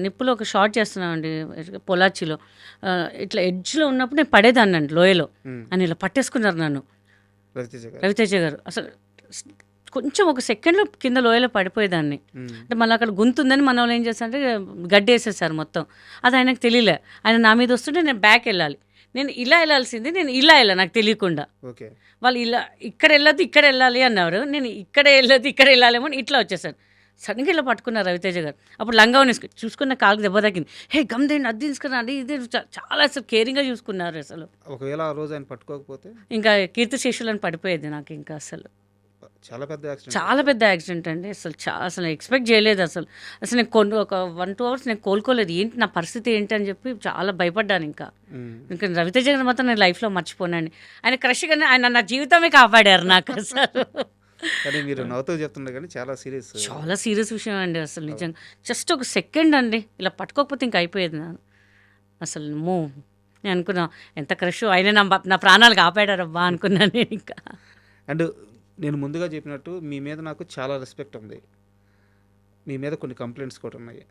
నిప్పులో ఒక షార్ట్ చేస్తున్నామండి పొలాచిలో. ఇట్లా ఎడ్జ్లో ఉన్నప్పుడు నేను పడేదాన్ని అండి లోయలో. అని ఇలా పట్టేసుకున్నారు నన్ను రవితేజ గారు. అసలు కొంచెం ఒక సెకండ్లో కింద లోయలో పడిపోయేదాన్ని. అంటే మళ్ళీ అక్కడ గుంతుందని మన వాళ్ళు ఏం చేస్తారంటే గడ్డి వేసేసారు మొత్తం. అది ఆయనకు తెలియలే. ఆయన నా మీద వస్తుంటే నేను బ్యాక్ వెళ్ళాలి. నేను ఇలా వెళ్ళాల్సింది, నేను ఇలా వెళ్ళా నాకు తెలియకుండా. వాళ్ళు ఇలా ఇక్కడ వెళ్ళొద్దు ఇక్కడ వెళ్ళాలి అన్నారు. నేను ఇక్కడ వెళ్ళొద్దు ఇక్కడ వెళ్ళాలేమో అని ఇట్లా వచ్చేసాను. సడన్గా ఇలా పట్టుకున్నారు రవితేజ గారు. అప్పుడు లంగావని చూసుకున్న కాలుకి దెబ్బ తగ్గింది. హే గమ్దేండి అది తీసుకురండి ఇది చాలా అసలు కేరింగ్గా చూసుకున్నారు. అసలు ఒకవేళ ఆ రోజు ఆయన పట్టుకోకపోతే ఇంకా కీర్తిశేషులని పడిపోయేది నాకు. ఇంకా అసలు చాలా పెద్ద యాక్సిడెంట్ అండి. అసలు ఎక్స్పెక్ట్ చేయలేదు. అసలు నేను ఒక 1-2 అవర్స్ నేను కోలుకోలేదు. ఏంటి నా పరిస్థితి ఏంటి అని చెప్పి చాలా భయపడ్డాను. ఇంకా రవితేజ గారు మాత్రం నేను లైఫ్లో మర్చిపోనండి. ఆయన క్రష్ కానీ ఆయన నా జీవితమే కాపాడారు నాకు. అసలు మీరు నవ్వుతూ చెప్తున్నారు కానీ చాలా సీరియస్ విషయం అండి. అసలు నిజంగా జస్ట్ ఒక సెకండ్ అండి ఇలా పట్టుకోకపోతే ఇంకా అయిపోయేది. అసలు నేను అనుకున్నా ఎంత క్రష్ ఆయన నా ప్రాణాలు కాపాడారబ్బా అనుకున్నాను నేను. ఇంకా అండ్ నేను ముందుగా చెప్పినట్టు మీ మీద నాకు చాలా రెస్పెక్ట్ ఉంది. మీ మీద కొన్ని కంప్లైంట్స్ కూడా ఉన్నాయి.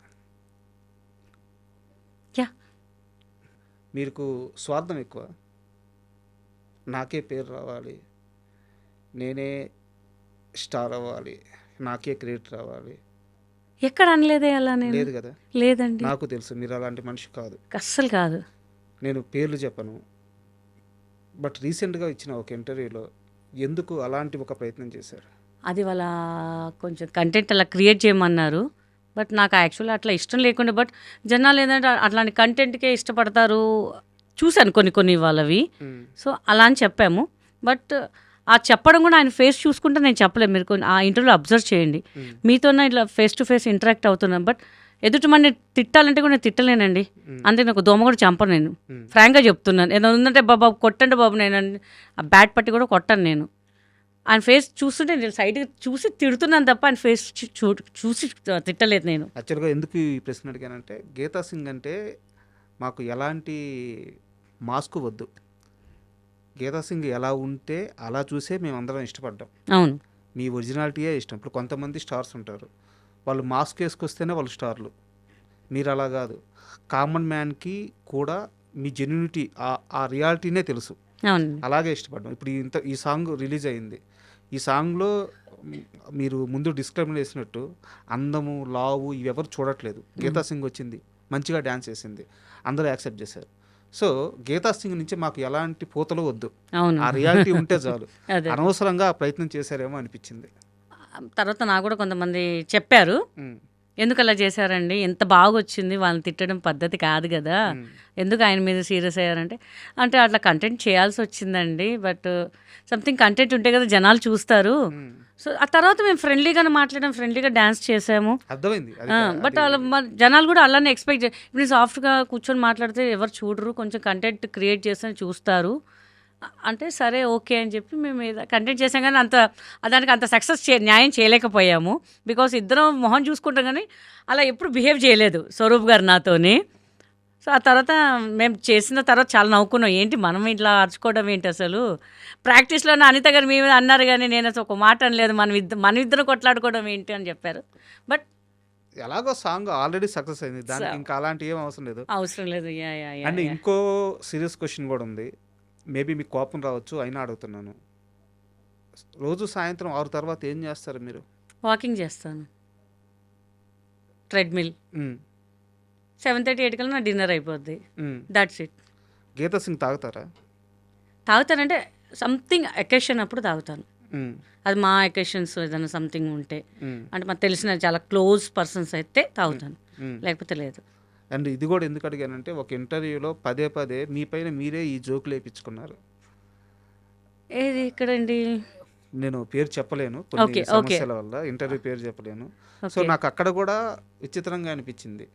మీకు స్వార్థం ఎక్కువ. నాకే పేరు రావాలి, నేనే స్టార్ అవ్వాలి, నాకే క్రెడిట్ రావాలి. ఎక్కడ అనలేదే అలా. లేదు కదా. లేదండి, నాకు తెలుసు మీరు అలాంటి మనిషి కాదు. అస్సలు కాదు. నేను పేర్లు చెప్పను. బట్ రీసెంట్గా ఇచ్చిన ఒక ఇంటర్వ్యూలో ఎందుకు అలాంటి ఒక ప్రయత్నం చేశారు? అది వాళ్ళ కొంచెం కంటెంట్ అలా క్రియేట్ చేయమన్నారు. బట్ నాకు యాక్చువల్లీ అట్లా ఇష్టం లేకుండా, బట్ జనాలు ఏంటంటే అట్లాంటి కంటెంట్కే ఇష్టపడతారు. చూశాను కొన్ని వాళ్ళవి. సో అలా అని చెప్పాము. బట్ ఆ చెప్పడం కూడా ఆయన ఫేస్ చూసుకుంటే నేను చెప్పలేము. మీరు ఆ ఇంటర్వ్యూలో అబ్జర్వ్ చేయండి. మీతోనే ఇట్లా ఫేస్ టు ఫేస్ ఇంటరాక్ట్ అవుతున్నాను. బట్ ఎదుటి మంది తిట్టాలంటే కూడా నేను తిట్టలేనండి. అంతే, నాకు దోమ కూడా చంపను. నేను ఫ్రాంక్గా చెప్తున్నాను. ఏదో ఉందంటే బాబు కొట్టండి బాబు, నేను ఆ బ్యాట్ పట్టి కూడా కొట్టాను. నేను ఆయన ఫేస్ చూస్తుంటే నేను సైడ్కి చూసి తిడుతున్నాను తప్ప ఆయన ఫేస్ చూసి తిట్టలేదు నేను. యాక్చువల్గా ఎందుకు ఈ ప్రశ్న అడిగానంటే, గీతా సింగ్ అంటే మాకు ఎలాంటి మాస్క్ వద్దు. గీతా సింగ్ ఎలా ఉంటే అలా చూసే మేము అందరం ఇష్టపడ్డాం. అవును, మీ ఒరిజినాలిటీయే ఇష్టం. ఇప్పుడు కొంతమంది స్టార్స్ ఉంటారు, వాళ్ళు మాస్క్ వేసుకొస్తేనే వాళ్ళు స్టార్లు. మీరు అలా కాదు. కామన్ మ్యాన్కి కూడా మీ జెన్యూనిటీ, ఆ రియాలిటీనే తెలుసు. అలాగే ఇష్టపడ్డాం. ఇప్పుడు ఈ సాంగ్ రిలీజ్ అయింది. ఈ సాంగ్లో మీరు ముందు డిస్క్రైబ్ చేసినట్టు అందము, లావు ఇవి ఎవరు చూడట్లేదు. గీతా సింగ్ వచ్చింది, మంచిగా డ్యాన్స్ చేసింది, అందరూ యాక్సెప్ట్ చేశారు. సో గీతా సింగ్ నుంచి మాకు ఎలాంటి పూతలు వద్దు, ఆ రియాలిటీ ఉంటే చాలు. అనవసరంగా ప్రయత్నం చేశారేమో అనిపించింది. తర్వాత నాకు కూడా కొంతమంది చెప్పారు, ఎందుకు అలా చేశారండి, ఎంత బాగా వచ్చింది, వాళ్ళని తిట్టడం పద్ధతి కాదు కదా, ఎందుకు ఆయన మీద సీరియస్ అయ్యారంటే, అంటే అట్లా కంటెంట్ చేయాల్సి వచ్చిందండి. బట్ సంథింగ్ కంటెంట్ ఉంటే కదా జనాలు చూస్తారు. సో ఆ తర్వాత మేము ఫ్రెండ్లీగానే మాట్లాడాం, ఫ్రెండ్లీగా డ్యాన్స్ చేసాము. అర్థమైంది. బట్ అలా జనాలు కూడా అలానే ఎక్స్పెక్ట్ ఇప్పుడు సాఫ్ట్గా కూర్చొని మాట్లాడితే ఎవరు చూడరు, కొంచెం కంటెంట్ క్రియేట్ చేస్తే చూస్తారు అంటే సరే ఓకే అని చెప్పి మేము కంటెంట్ చేసాం. కానీ దానికి అంత సక్సెస్ న్యాయం చేయలేకపోయాము. బికాస్ ఇద్దరం మొహం చూసుకుంటాం కానీ అలా ఎప్పుడు బిహేవ్ చేయలేదు స్వరూప్ గారు నాతోని. సో ఆ తర్వాత మేము చేసిన తర్వాత చాలా నవ్వుకున్నాం, ఏంటి మనం ఇట్లా అరుచుకోవడం ఏంటి, అసలు ప్రాక్టీస్లోనే అనిత గారు మీ మీద అన్నారు కానీ నేను అసలు ఒక మాట అనలేదు, మన ఇద్దరు కొట్లాడుకోవడం ఏంటి అని చెప్పారు. బట్ ఎలాగో సాంగ్ ఆల్రెడీ సక్సెస్ అయింది, దానికి ఇంకా అలాంటి ఏం అవసరం లేదు. అండ్ ఇంకో సీరియస్ క్వశ్చన్ కూడా ఉంది. మేబీ మీకు కోపం రావచ్చు, అయినా అడుగుతున్నాను. రోజు సాయంత్రం 6 తర్వాత ఏం చేస్తారు మీరు? వాకింగ్ చేస్తాను, ట్రెడ్మిల్. 7:30-8 కల్లా నా డిన్నర్ అయిపోద్ది. That's it. గీతా సింగ్ తాగుతారా? తాగుతానంటే సంథింగ్ అకేషన్ అప్పుడు తాగుతాను. అది మా అకేషన్స్ ఏదైనా సంథింగ్ ఉంటే, అంటే మాకు తెలిసిన చాలా క్లోజ్ పర్సన్స్ అయితే తాగుతాను, లేకపోతే లేదు. అండ్ ఇది కూడా ఎందుకు అడిగానంటే, ఒక ఇంటర్వ్యూలో పదే మీ పైన మీరే ఈ జోకులు వేయించుకున్నారు. ఏది ఇక్కడండి? నేను పేరు చెప్పలేను కొన్ని సమస్యల వల్ల, ఇంటర్వ్యూ పేరు చెప్పలేను. సో నాకు అక్కడ కూడా విచిత్రంగా అనిపించింది.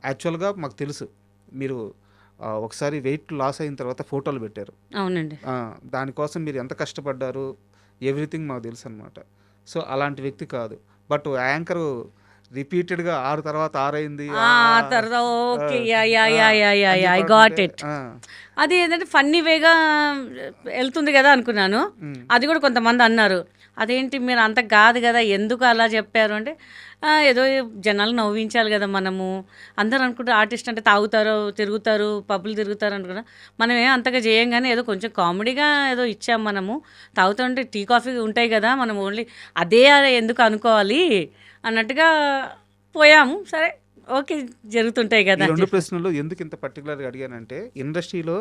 యాక్చువల్గా మాకు తెలుసు మీరు ఒకసారి వెయిట్ లాస్ అయిన తర్వాత ఫోటోలు పెట్టారు. అవునండి. దానికోసం మీరు ఎంత కష్టపడ్డారు ఎవ్రీథింగ్ మాకు తెలుసు అనమాట. సో అలాంటి వ్యక్తి కాదు. బట్ యాంకర్ రిపీటెడ్గా 6 తర్వాత 6 అయింది, అది ఏంటంటే ఫన్నీ వేగా వెళ్తుంది కదా అనుకున్నాను. అది కూడా కొంతమంది అన్నారు, అదేంటి మీరు అంత కాదు కదా, ఎందుకు అలా చెప్పారు అంటే, ఏదో జనాలు నవ్వించాలి కదా మనము. అందరూ అనుకుంటారు ఆర్టిస్ట్ అంటే తాగుతారు, తిరుగుతారు, పబ్బులు తిరుగుతారు అనుకున్నా. మనం ఏం అంతగా చేయం కానీ ఏదో కొంచెం కామెడీగా ఏదో ఇచ్చాం మనము. తాగుతుంటే టీ కాఫీ ఉంటాయి కదా, మనం ఓన్లీ అదే ఎందుకు అనుకోవాలి అన్నట్టుగా పోయాము. సరే ఓకే, జరుగుతుంటాయి ఈ కదా అని 2 చెప్పి. ప్రశ్నలు ఎందుకు ఇంత పర్టికులర్‌గా అడిగానంటే, ఇండస్ట్రీలో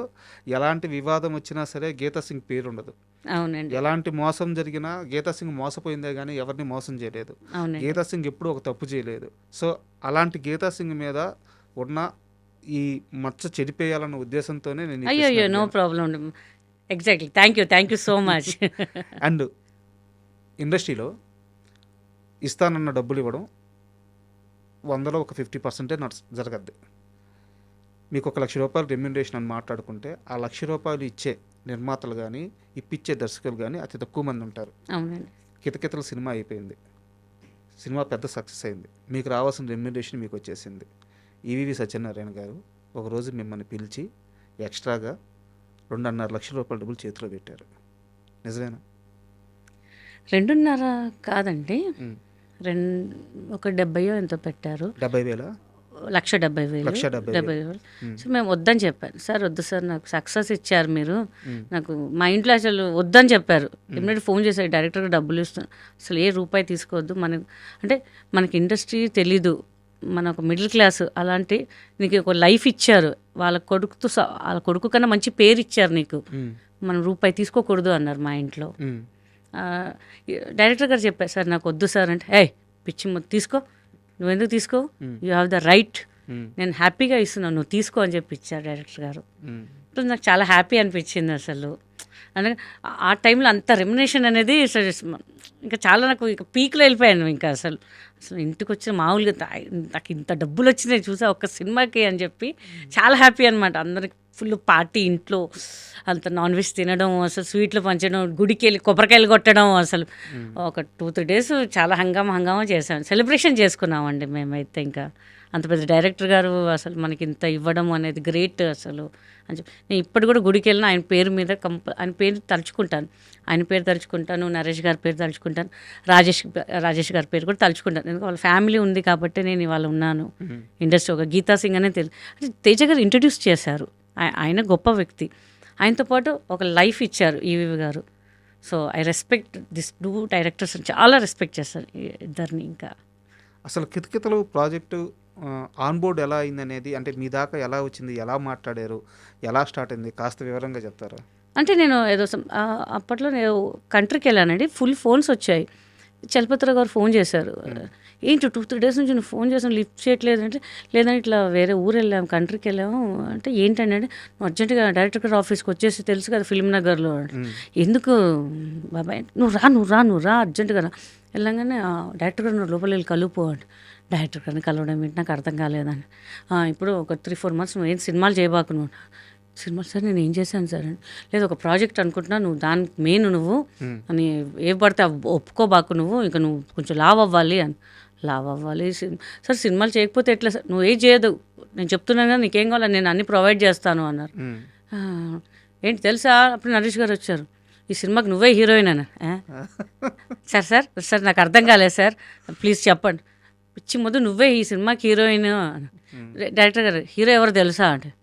ఎలాంటి వివాదం వచ్చినా సరే గీతా సింగ్ పేరుండదు. అవునండి, ఎలాంటి మోసం జరిగినా గీతా సింగ్ మోసపోయిందే గానీ ఎవరిని మోసం చేయలేదు. అవునండి. గీతా సింగ్ ఎప్పుడూ ఒక తప్పు చేయలేదు. సో, అలాంటి గీతా సింగ్ మీద ఉన్న ఈ మచ్చ చెరిపేయాలన్న ఉద్దేశంతోనే నేను ఈ అయ్యో ప్రశ్న అయ్యో, నో అడిగాను. Problem. Exactly, thank you so much. And ఇండస్ట్రీలో ఇస్తానన్న డబ్బులు ఇవ్వడం 100లో ఒక 50% జరగద్ది. మీకు ఒక ₹1,00,000 రెమ్యునరేషన్ అని మాట్లాడుకుంటే, ఆ ₹1,00,000 ఇచ్చే నిర్మాతలు కానీ, ఇప్పించే దర్శకులు కానీ అతి తక్కువ మంది ఉంటారు. అవునండి, కితకితల సినిమా అయిపోయింది, సినిమా పెద్ద సక్సెస్ అయింది, మీకు రావాల్సిన రెమ్యునరేషన్ మీకు వచ్చేసింది. ఈవీవి సత్యనారాయణ గారు ఒకరోజు మిమ్మల్ని పిలిచి ఎక్స్ట్రాగా ₹2.5 లక్షల డబ్బులు చేతిలో పెట్టారు. నిజమేనా? 2.5 కాదండి, ఉమ్. ఒక 70 ఎంతో పెట్టారు. 70,000? 1,70,000. 1,70,000. సో మేము వద్దని చెప్పాను. సార్ వద్దు సార్, నాకు సక్సెస్ ఇచ్చారు మీరు, ఉమ్. నాకు మా ఇంట్లో అసలు వద్దని చెప్పారు. ఇమ్మీడియట్ ఫోన్ చేశారు, డైరెక్టర్గా డబ్బులు ఇస్తాను, అసలు ఏ రూపాయి తీసుకోవద్దు. అంటే మనకి ఇండస్ట్రీ తెలీదు, మన ఒక మిడిల్ క్లాస్, అలాంటి నీకు ఒక లైఫ్ ఇచ్చారు, వాళ్ళ కొడుకు కన్నా మంచి పేరు ఇచ్చారు నీకు, ఉమ్. మనం రూపాయి తీసుకోకూడదు అన్నారు మా ఇంట్లో. ఉమ్. ఆ, డైరెక్టర్ గారు చెప్పారు, సార్ నాకు వద్దు సార్ అంటే, పిచ్చి తీసుకో, నువ్వెందుకు తీసుకో, యూ హ్యావ్ ద రైట్, ఉమ్. నేను హ్యాపీగా ఇస్తున్నాను, నువ్వు తీసుకో అని చెప్పి ఇచ్చారు డైరెక్టర్ గారు. ఉమ్. ఇప్పుడు నాకు చాలా హ్యాపీ అనిపించింది అసలు. అంటే ఆ టైంలో అంత రెమ్యునేషన్ అనేది ఇంకా చాలా నాకు ఇక పీక్లో వెళ్ళిపోయాను. ఇంకా అసలు ఇంటికి వచ్చిన మామూలుగా నాకు ఇంత డబ్బులు వచ్చినాయి చూసా ఒక్క సినిమాకి అని చెప్పి చాలా హ్యాపీ అనమాట. అందరికి ఫుల్ పార్టీ, ఇంట్లో అంత నాన్ వెజ్ తినడం, అసలు స్వీట్లు పంచడం, గుడికి వెళ్ళి కొబ్బరికాయలు కొట్టడం, అసలు ఒక 2-3 days చాలా హంగామా చేసాం, సెలబ్రేషన్ చేసుకున్నామండి మేమైతే. ఇంకా అంత పెద్ద డైరెక్టర్ గారు అసలు మనకి ఇంత ఇవ్వడం అనేది గ్రేట్ అసలు అని చెప్పి. నేను ఇప్పుడు కూడా గుడికి వెళ్ళిన ఆయన పేరు మీద ఆయన పేరు తలుచుకుంటాను, ఆయన పేరు తలుచుకుంటాను, నరేష్ గారి పేరు తలుచుకుంటాను, రాజేష్ గారి పేరు కూడా తలుచుకుంటాను. ఎందుకంటే వాళ్ళ ఫ్యామిలీ ఉంది కాబట్టి నేను ఇవాళ ఉన్నాను ఇండస్ట్రీ. ఒక గీతా సింగ్ అనే తెలుసు అంటే తేజ గారు ఇంట్రడ్యూస్ చేశారు, ఆయన గొప్ప వ్యక్తి, ఆయనతో పాటు ఒక లైఫ్ ఇచ్చారు ఈవీవి గారు. So I respect this 2 directors, చాలా రెస్పెక్ట్ చేస్తాను ఇద్దరిని. ఇంకా అసలు కితకితలు ప్రాజెక్టు ఆన్ బోర్డ్ ఎలా అయిందనేది, అంటే మీ దాకా ఎలా వచ్చింది, ఎలా మాట్లాడారు, ఎలా స్టార్ట్ అయింది, కాస్త వివరంగా చెప్తారా? అంటే నేను ఏదో అప్పట్లో నేను కంట్రీకి వెళ్ళానండి, ఫుల్ ఫోన్స్ వచ్చాయి. చలపతిరావు గారు ఫోన్ చేశారు, ఏంటి 2-3 days నుంచి నువ్వు ఫోన్ చేసాను లిఫ్ట్ చేయట్లేదు అంటే, లేదంటే ఇట్లా వేరే ఊరు వెళ్ళాము, కంట్రీకి వెళ్ళాము అంటే, ఏంటంటే నువ్వు అర్జెంటుగా డైరెక్టర్ గారు ఆఫీస్కి వచ్చేసి, తెలుసు కదా ఫిల్మ్ నగర్లో, ఎందుకు బాబాయ్ నువ్వు రా అర్జెంటుగా రా. వెళ్ళంగానే డైరెక్టర్ గారు నువ్వు లోపల వెళ్ళి కలుపు అంటే, డైరెక్టర్ గారిని కలవడం ఏంటి నాకు అర్థం కాలేదని. ఇప్పుడు ఒక 3-4 months నువ్వు ఏం సినిమాలు చేయబాకు, నువ్వు సినిమా సార్ నేను ఏం చేశాను సార్ అని, లేదు ఒక ప్రాజెక్ట్ అనుకుంటున్నా, నువ్వు దానికి మెయిన్ నువ్వు అని ఏ పడితే ఒప్పుకోబాకు, నువ్వు ఇంకా నువ్వు కొంచెం లావ్ అవ్వాలి సార్, సినిమాలు చేయకపోతే ఎట్లా సార్, నువ్వు ఏం చేయదు, నేను చెప్తున్నాను కదా నీకేం కావాలి నేను అన్ని ప్రొవైడ్ చేస్తాను అన్నారు. ఏంటి తెలుసా, అప్పుడు నరేష్ గారు వచ్చారు, ఈ సినిమాకి నువ్వే హీరోయిన్ అన్న. సార్ నాకు అర్థం కాలేదు సార్, ప్లీజ్ చెప్పండి, పిచ్చి ముందు నువ్వే ఈ సినిమాకి హీరోయిన్. డైరెక్టర్ గారు హీరో ఎవరు తెలుసా అంటే,